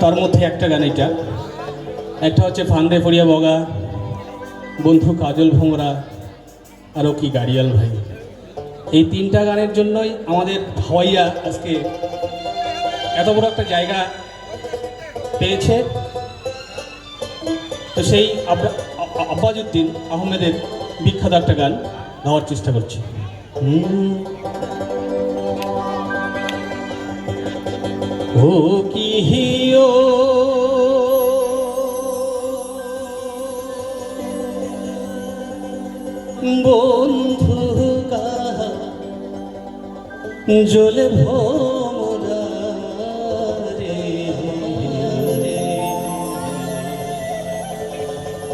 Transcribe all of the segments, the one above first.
তার মধ্যে একটা গান এটা, একটা হচ্ছে ফান্দে পড়িয়া বগা, বন্ধু কাজল ভোমরা, আরও কি গাড়িয়াল ভাই। এই তিনটা গানের জন্যই আমাদের ভাওয়াইয়া আজকে এত বড় একটা জায়গা পেয়েছে। তো সেই আব্বাজউদ্দিন আহমেদের বিখ্যাত একটা গান গাওয়ার চেষ্টা করছি। ও কি হিও বন্ধু কাহা জলে ভোমরা রে,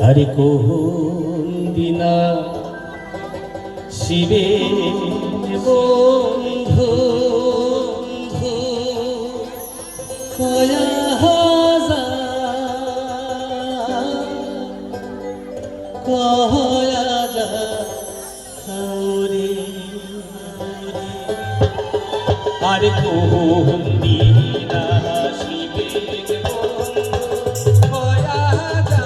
আরে কোন দিনা শিবে বন্ধু কয়া কয়া যা আরে কোন দিনা শিবে কয়া যা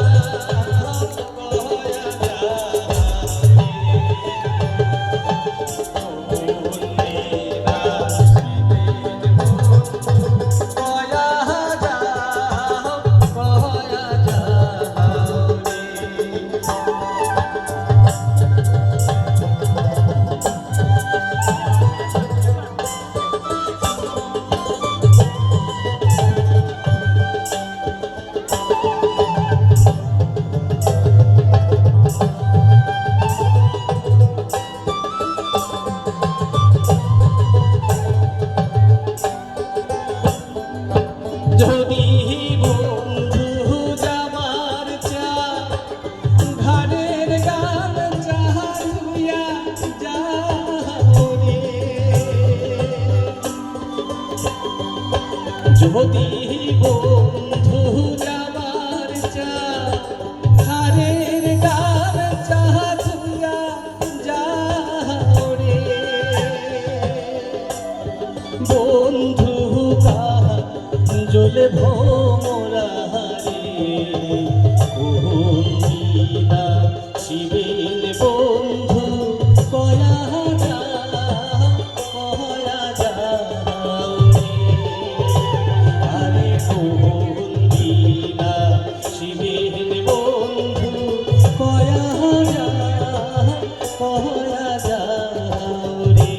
যদি বন্ধু যাবার চা ঘরের গান চাহুয়া যাও রে, যদি বন্ধু যাবার চা ঘরের গান চাহুয়া যাও রে, বন্ধু জলে ভোমরা রে, কোন দিনা শিবেন বন্ধু কয়া যা রে, আরে কোন দিনা শিবেন বন্ধু কয়া যা রে।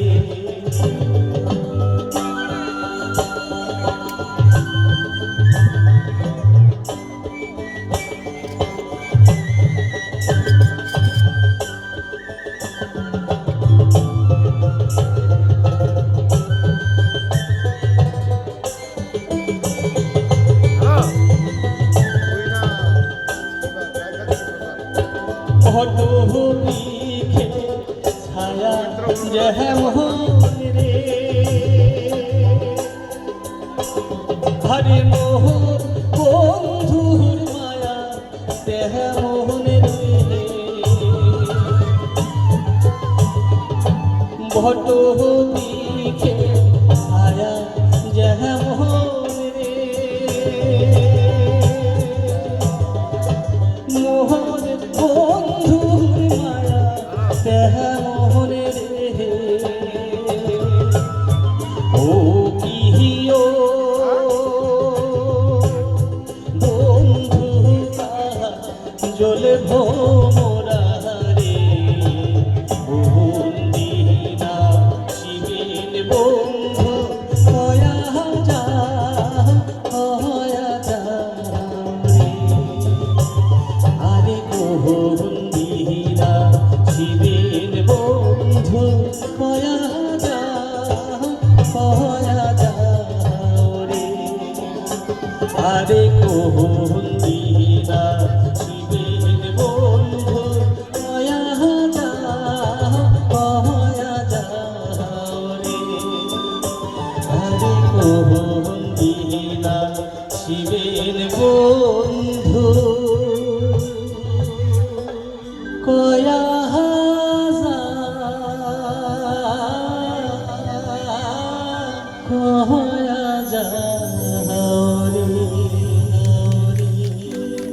লিখে ছায়া যেমন রে, হরে মোহন বন্ধুর মায়া তেমন রে, ভট লিখে ছায়া যেমন রে, মোহন বন্ধুর মায়া তেমন রে, ও কি হিও বন্ধু কাহা জলে ভোমরা রে, কোন দিনা শিবেন বন্ধু কয়া যা রে, আরে কোন দিনা শিবেন বন্ধু কয়া যা রে, আরে কোন দিনা শিবেন বন্ধু কয়া যা রে, আরে কোন দিনা শিবেন বন্ধু